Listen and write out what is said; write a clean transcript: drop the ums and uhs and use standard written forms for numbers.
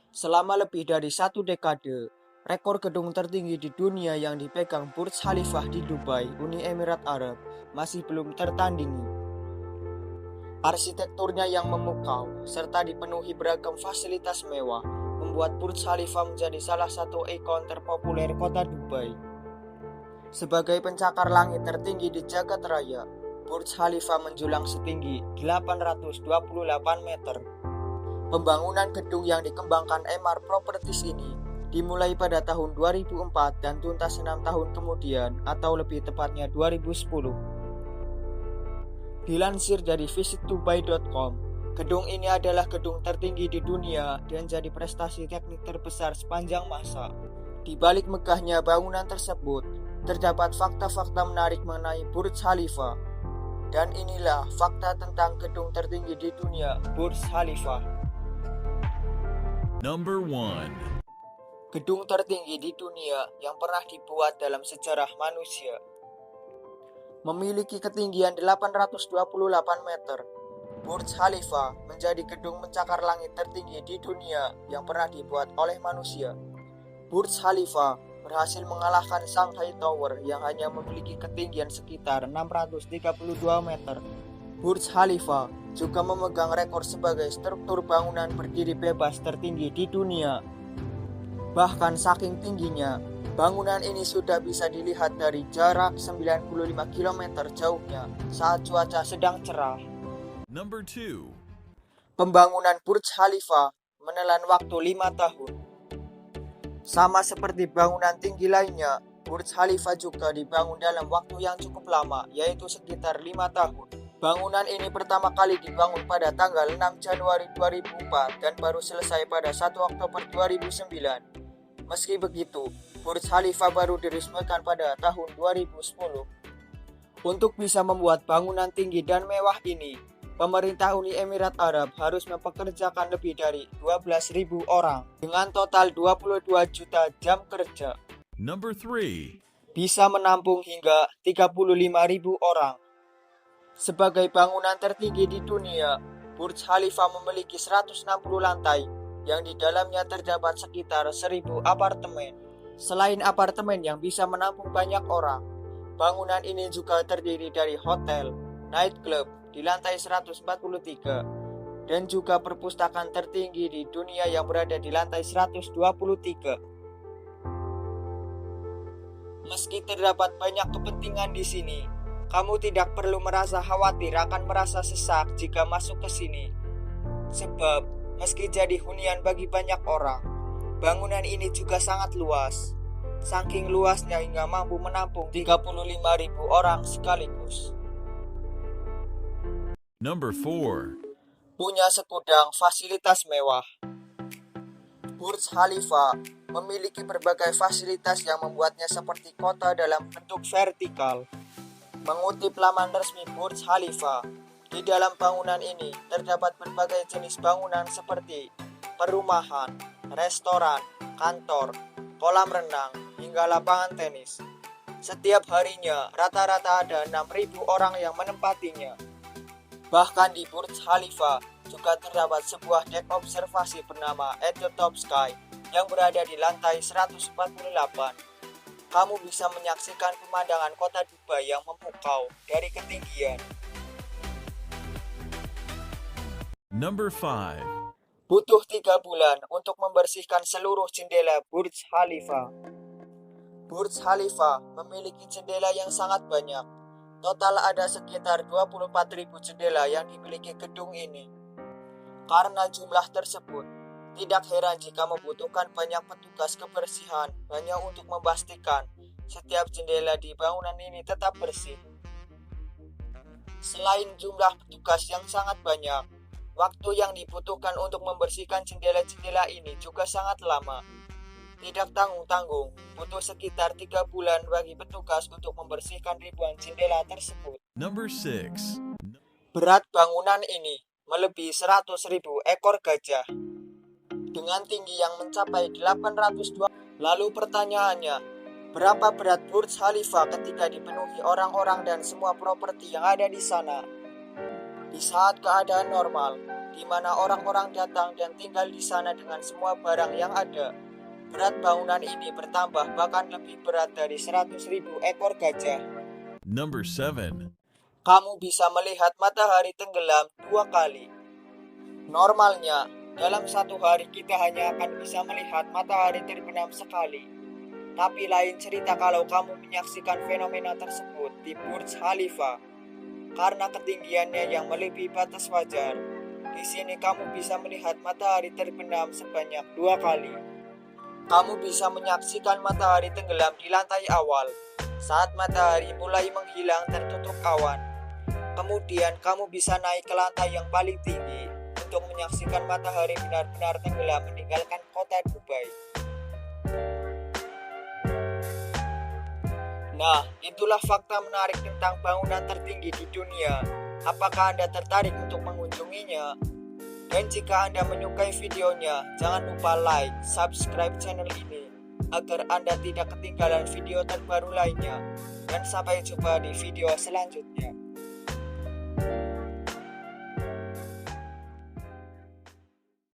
Selama lebih dari 1 dekade, rekor gedung tertinggi di dunia yang dipegang Burj Khalifa di Dubai, Uni Emirat Arab, masih belum tertandingi. Arsitekturnya yang memukau, serta dipenuhi beragam fasilitas mewah, membuat Burj Khalifa menjadi salah satu ikon terpopuler kota Dubai. Sebagai pencakar langit tertinggi di jagat raya, Burj Khalifa menjulang setinggi 828 meter. Pembangunan gedung yang dikembangkan Emaar Properties ini dimulai pada tahun 2004 dan tuntas 6 tahun kemudian, atau lebih tepatnya 2010. Dilansir dari visitdubai.com, gedung ini adalah gedung tertinggi di dunia dan jadi prestasi teknik terbesar sepanjang masa. Di balik megahnya bangunan tersebut, terdapat fakta-fakta menarik mengenai Burj Khalifa. Dan inilah fakta tentang gedung tertinggi di dunia, Burj Khalifa. Number 1. Gedung tertinggi di dunia yang pernah dibuat dalam sejarah manusia. Memiliki ketinggian 828 meter, Burj Khalifa menjadi gedung pencakar langit tertinggi di dunia yang pernah dibuat oleh manusia. Burj Khalifa berhasil mengalahkan Shanghai Tower yang hanya memiliki ketinggian sekitar 632 meter. Burj Khalifa juga memegang rekor sebagai struktur bangunan berdiri bebas tertinggi di dunia. Bahkan saking tingginya, bangunan ini sudah bisa dilihat dari jarak 95 km jauhnya saat cuaca sedang cerah. Number 2. Pembangunan Burj Khalifa menelan waktu 5 tahun. Sama seperti bangunan tinggi lainnya, Burj Khalifa juga dibangun dalam waktu yang cukup lama, yaitu sekitar 5 tahun. Bangunan ini pertama kali dibangun pada tanggal 6 Januari 2004 dan baru selesai pada 1 Oktober 2009. Meski begitu, Burj Khalifa baru diresmikan pada tahun 2010. Untuk bisa membuat bangunan tinggi dan mewah ini, pemerintah Uni Emirat Arab harus mempekerjakan lebih dari 12.000 orang dengan total 22 juta jam kerja. Number 3. Bisa menampung hingga 35.000 orang. Sebagai bangunan tertinggi di dunia, Burj Khalifa memiliki 160 lantai yang di dalamnya terdapat sekitar 1.000 apartemen. Selain apartemen yang bisa menampung banyak orang, bangunan ini juga terdiri dari hotel, nightclub di lantai 143, dan juga perpustakaan tertinggi di dunia yang berada di lantai 123. Meski terdapat banyak kepentingan di sini, kamu tidak perlu merasa khawatir akan merasa sesak jika masuk ke sini. Sebab, meski jadi hunian bagi banyak orang, bangunan ini juga sangat luas. Saking luasnya hingga mampu menampung 35.000 orang sekaligus. Number 4. Punya segudang fasilitas mewah. Burj Khalifa memiliki berbagai fasilitas yang membuatnya seperti kota dalam bentuk vertikal. Mengutip laman resmi Burj Khalifa, di dalam bangunan ini terdapat berbagai jenis bangunan seperti perumahan, restoran, kantor, kolam renang, hingga lapangan tenis. Setiap harinya rata-rata ada 6.000 orang yang menempatinya. Bahkan di Burj Khalifa juga terdapat sebuah dek observasi bernama At the Top Sky yang berada di lantai 148. Kamu bisa menyaksikan pemandangan kota Dubai yang memukau dari ketinggian. Number 5. Butuh 3 bulan untuk membersihkan seluruh jendela Burj Khalifa. Burj Khalifa memiliki jendela yang sangat banyak. Total ada sekitar 24.000 jendela yang dimiliki gedung ini. Karena jumlah tersebut, tidak heran jika membutuhkan banyak petugas kebersihan hanya untuk memastikan setiap jendela di bangunan ini tetap bersih. Selain jumlah petugas yang sangat banyak, waktu yang dibutuhkan untuk membersihkan jendela-jendela ini juga sangat lama. Tidak tanggung-tanggung, butuh sekitar 3 bulan bagi petugas untuk membersihkan ribuan jendela tersebut. Number 6. Berat bangunan ini melebihi 100.000 ekor gajah. Dengan tinggi yang mencapai 802. Lalu pertanyaannya, berapa berat Burj Khalifa ketika dipenuhi orang-orang dan semua properti yang ada di sana? Di saat keadaan normal, di mana orang-orang datang dan tinggal di sana dengan semua barang yang ada. Berat bangunan ini bertambah bahkan lebih berat dari 100.000 ekor gajah. Number 7. Kamu bisa melihat matahari tenggelam 2 kali. Normalnya, dalam satu hari kita hanya akan bisa melihat matahari terbenam sekali. Tapi lain cerita kalau kamu menyaksikan fenomena tersebut di Burj Khalifa. Karena ketinggiannya yang melebihi batas wajar, di sini kamu bisa melihat matahari terbenam sebanyak 2 kali. Kamu bisa menyaksikan matahari tenggelam di lantai awal saat matahari mulai menghilang tertutup awan. Kemudian kamu bisa naik ke lantai yang paling tinggi untuk menyaksikan matahari benar-benar tenggelam meninggalkan kota Dubai. Nah, itulah fakta menarik tentang bangunan tertinggi di dunia. Apakah Anda tertarik untuk mengunjunginya? Dan jika Anda menyukai videonya, jangan lupa like, subscribe channel ini agar Anda tidak ketinggalan video terbaru lainnya. Dan sampai jumpa di video selanjutnya.